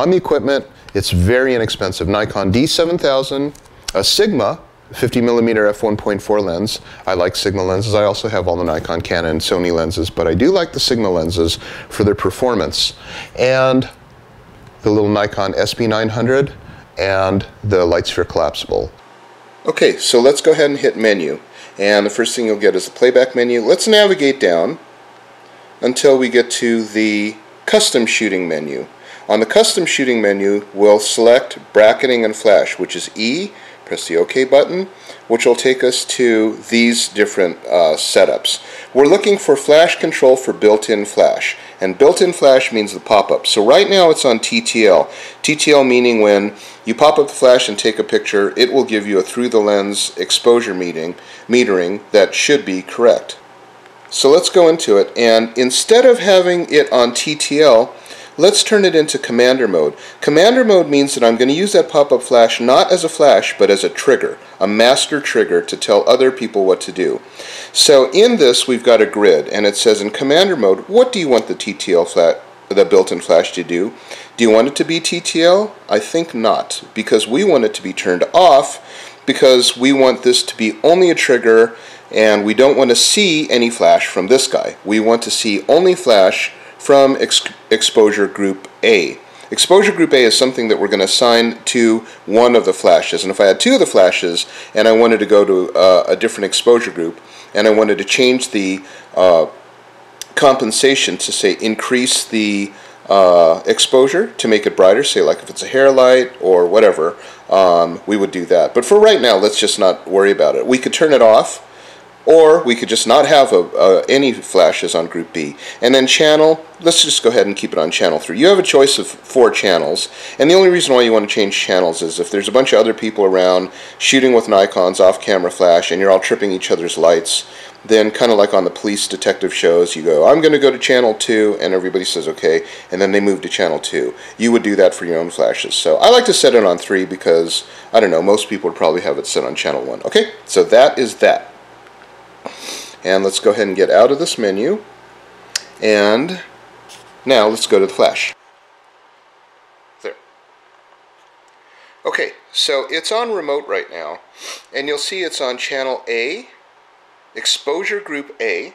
on the equipment, it's very inexpensive. Nikon D7000, a Sigma 50mm f1.4 lens. I like Sigma lenses. I also have all the Nikon, Canon, and Sony lenses, but I do like the Sigma lenses for their performance. And the little Nikon SB900 and the Lightsphere collapsible. Okay, so let's go ahead and hit menu. And the first thing you'll get is the playback menu. Let's navigate down until we get to the custom shooting menu. On the custom shooting menu, we'll select bracketing and flash, which is E. Press the OK button, which will take us to these different setups. We're looking for flash control for built-in flash, and built-in flash means the pop-up. So right now it's on TTL. TTL meaning when you pop up the flash and take a picture, it will give you a through-the-lens exposure metering that should be correct. So let's go into it, and instead of having it on TTL, let's turn it into commander mode. Commander mode means that I'm going to use that pop-up flash not as a flash, but as a trigger, a master trigger to tell other people what to do. So in this, we've got a grid, and it says in commander mode, what do you want the TTL the built-in flash to do? Do you want it to be TTL? I think not, because we want it to be turned off, because we want this to be only a trigger, and we don't want to see any flash from this guy. We want to see only flash from exposure group A. Exposure group A is something that we're going to assign to one of the flashes. And if I had two of the flashes and I wanted to go to a different exposure group and I wanted to change the compensation to say increase the exposure to make it brighter, say like if it's a hair light or whatever, we would do that. But for right now, let's just not worry about it. We could turn it off, or we could just not have any flashes on group B. And then channel, let's just go ahead and keep it on channel 3. You have a choice of 4 channels, and the only reason why you want to change channels is if there's a bunch of other people around shooting with Nikons off-camera flash and you're all tripping each other's lights, then kind of like on the police detective shows, you go, I'm going to go to channel 2, and everybody says okay, and then they move to channel 2. You would do that for your own flashes. So I like to set it on 3 because, I don't know, most people would probably have it set on channel 1. Okay, so that is that. And let's go ahead and get out of this menu, and now let's go to the flash. There. Okay, so it's on remote right now, and you'll see it's on channel A, exposure group A.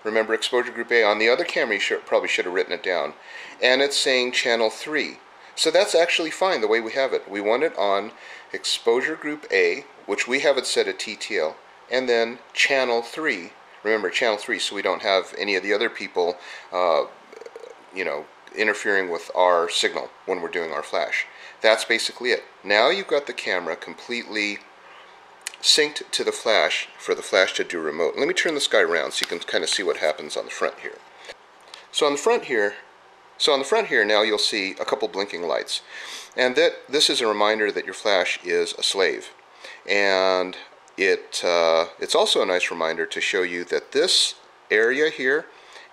Remember exposure group A. On the other camera you probably should have written it down, and it's saying channel 3. So that's actually fine the way we have it. We want it on exposure group A, which we have it set at TTL, and then channel 3. Remember, channel 3, so we don't have any of the other people, interfering with our signal when we're doing our flash. That's basically it. Now you've got the camera completely synced to the flash for the flash to do remote. Let me turn this guy around so you can kind of see what happens on the front here. So on the front here, now you'll see a couple blinking lights, and this is a reminder that your flash is a slave. And it's also a nice reminder to show you that this area here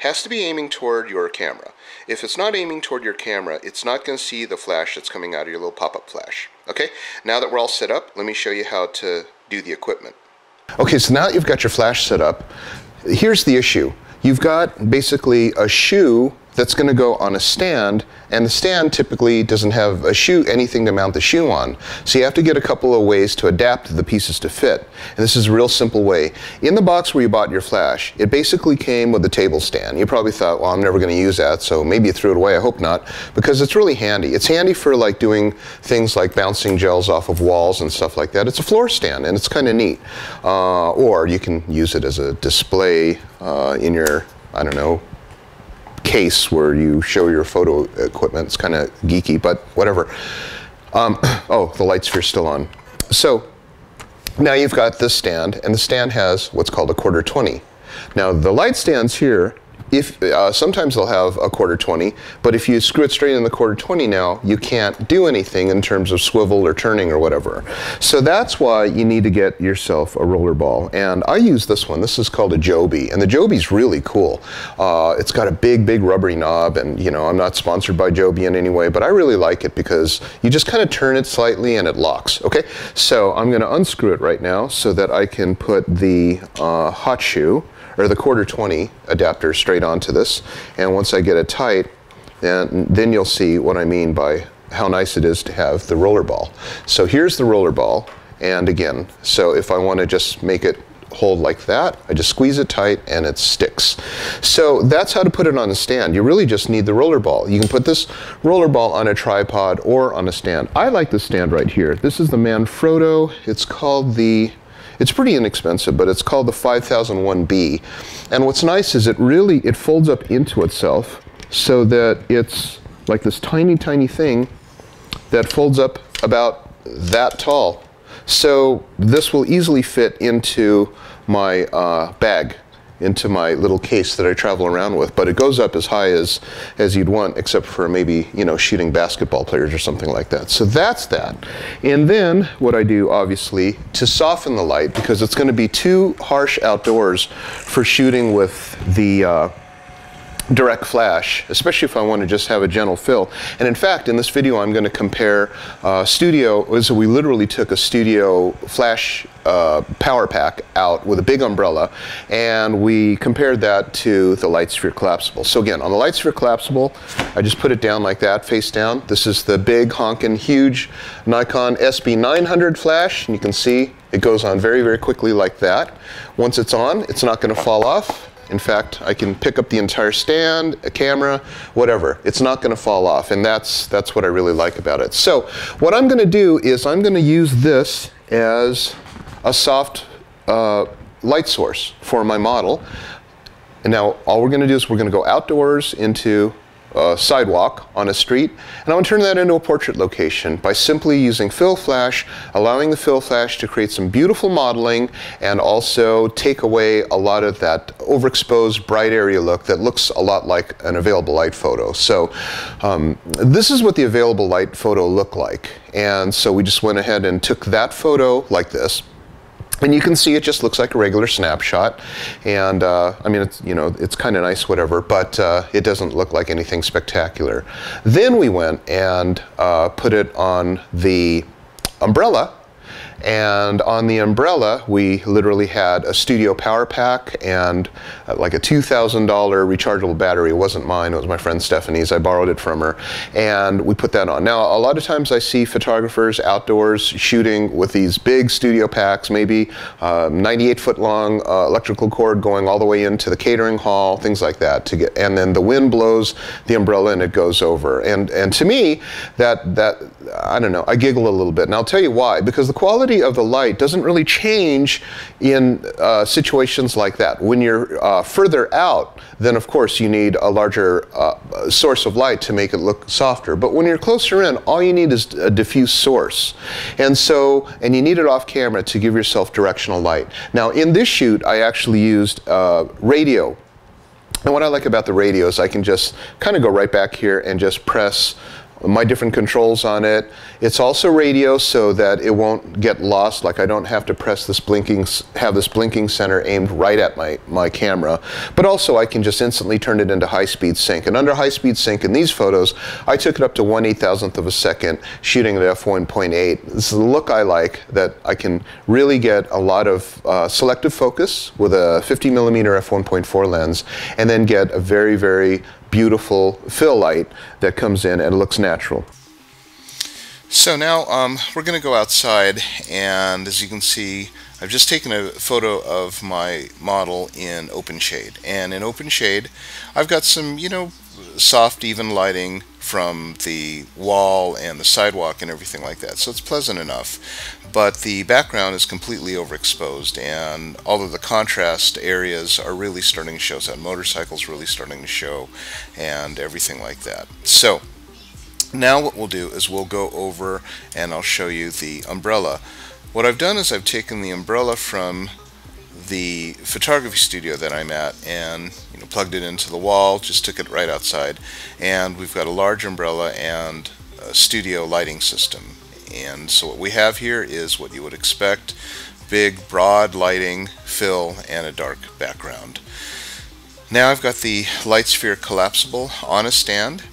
has to be aiming toward your camera. If it's not aiming toward your camera, it's not going to see the flash that's coming out of your little pop-up flash. Okay, now that we're all set up, let me show you how to do the equipment. Okay, so now that you've got your flash set up, here's the issue. You've got basically a shoe that's going to go on a stand, and the stand typically doesn't have anything to mount the shoe on. So you have to get a couple of ways to adapt the pieces to fit. And this is a real simple way. In the box where you bought your flash, it basically came with a table stand. You probably thought, well, I'm never going to use that, so maybe you threw it away. I hope not, because it's really handy. It's handy for like doing things like bouncing gels off of walls and stuff like that. It's a floor stand, and it's kind of neat. Or you can use it as a display in your, I don't know, case where you show your photo equipment. It's kind of geeky, but whatever. Oh, the Lightsphere's still on. So now you've got this stand, and the stand has what's called a 1/4-20. Now the light stands here, sometimes they'll have a 1/4-20, but if you screw it straight in the 1/4-20 now, you can't do anything in terms of swivel or turning or whatever. So that's why you need to get yourself a roller ball. And I use this one. This is called a Joby, and the Joby's really cool. It's got a big rubbery knob, and I'm not sponsored by Joby in any way, but I really like it because you just kind of turn it slightly and it locks. Okay, so I'm going to unscrew it right now so that I can put the hot shoe, or the 1/4-20 adapter straight onto this, and once I get it tight, then you'll see what I mean by how nice it is to have the roller ball. So here's the roller ball, and again, so if I want to just make it hold like that, I just squeeze it tight and it sticks. So that's how to put it on a stand. You really just need the roller ball. You can put this roller ball on a tripod or on a stand. I like the stand right here. This is the Manfrotto. It's called the, it's pretty inexpensive, but it's called the 5001B. And what's nice is it folds up into itself so that it's like this tiny, tiny thing that folds up about that tall. So this will easily fit into my bag, into my little case that I travel around with, but it goes up as high as you'd want, except for maybe, you know, shooting basketball players or something like that. So that's that. And then what I do, obviously, to soften the light, because it's going to be too harsh outdoors for shooting with the direct flash, especially if I want to just have a gentle fill. And in fact, in this video, I'm going to compare so we literally took a studio flash power pack out with a big umbrella, and we compared that to the Lightsphere collapsible. So again, on the Lightsphere collapsible, I just put it down like that, face down. This is the big, honkin', huge Nikon SB900 flash, and you can see it goes on very, very quickly like that. Once it's on, it's not going to fall off. In fact, I can pick up the entire stand, a camera, whatever. It's not going to fall off, and that's what I really like about it. So what I'm going to do is I'm going to use this as a soft light source for my model. And now all we're going to do is we're going to go outdoors into a sidewalk on a street, and I'm going to turn that into a portrait location by simply using fill flash, allowing the fill flash to create some beautiful modeling and also take away a lot of that overexposed bright area look that looks a lot like an available light photo. So this is what the available light photo looked like, and so we just went ahead and took that photo like this. And you can see it just looks like a regular snapshot, and I mean, it's, you know, it's kind of nice, whatever, but it doesn't look like anything spectacular. Then we went and put it on the umbrella, and on the umbrella we literally had a studio power pack and like a $2,000 rechargeable battery. It wasn't mine, it was my friend Stephanie's. I borrowed it from her, and we put that on. Now a lot of times I see photographers outdoors shooting with these big studio packs, maybe 98-foot long electrical cord going all the way into the catering hall, things like that, to get, and then the wind blows the umbrella and it goes over. And to me, that I don't know, I giggle a little bit, and I'll tell you why. Because the quality of the light doesn't really change in situations like that. When you're further out, then of course you need a larger source of light to make it look softer. But when you're closer in, all you need is a diffuse source. And you need it off camera to give yourself directional light. Now in this shoot, I actually used radio. And what I like about the radio is I can just kind of go right back here and just press my different controls on it. It's also radio so that it won't get lost, like I don't have to press this blinking, have this blinking center aimed right at my camera. But also I can just instantly turn it into high-speed sync. And under high-speed sync in these photos, I took it up to 1/8,000th of a second, shooting at f1.8. This is the look I like, that I can really get a lot of selective focus with a 50mm f1.4 lens, and then get a very, very beautiful fill light that comes in and it looks natural. So now we're going to go outside, and as you can see, I've just taken a photo of my model in open shade. And in open shade, I've got some, you know, soft, even lighting from the wall and the sidewalk and everything like that. So it's pleasant enough. But the background is completely overexposed, and all of the contrast areas are really starting to show. So motorcycles really starting to show, and everything like that. So now what we'll do is we'll go over and I'll show you the umbrella. What I've done is I've taken the umbrella from the photography studio that I'm at and plugged it into the wall, just took it right outside, and we've got a large umbrella and a studio lighting system. And so what we have here is what you would expect: big, broad lighting, fill, and a dark background. Now I've got the Lightsphere collapsible on a stand,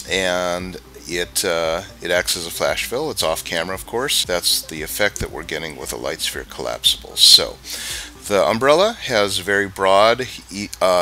and it acts as a flash fill. It's off camera, of course. That's the effect that we're getting with a Lightsphere collapsible. So the umbrella has very broad,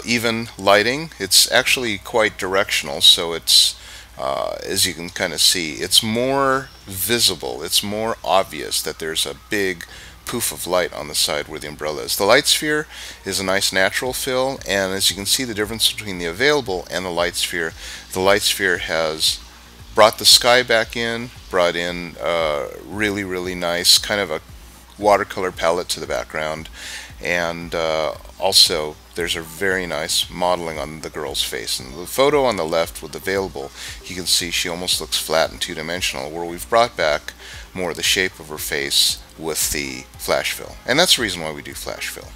even lighting. It's actually quite directional, so it's as you can kind of see, it's more visible, it's more obvious that there's a big poof of light on the side where the umbrella is. The Lightsphere is a nice natural fill, and as you can see the difference between the available and the Lightsphere has brought the sky back in, brought in really nice kind of a watercolor palette to the background, and also there's a very nice modeling on the girl's face. And the photo on the left with available, you can see she almost looks flat and two-dimensional, where we've brought back more of the shape of her face with the flash fill. And that's the reason why we do flash fill.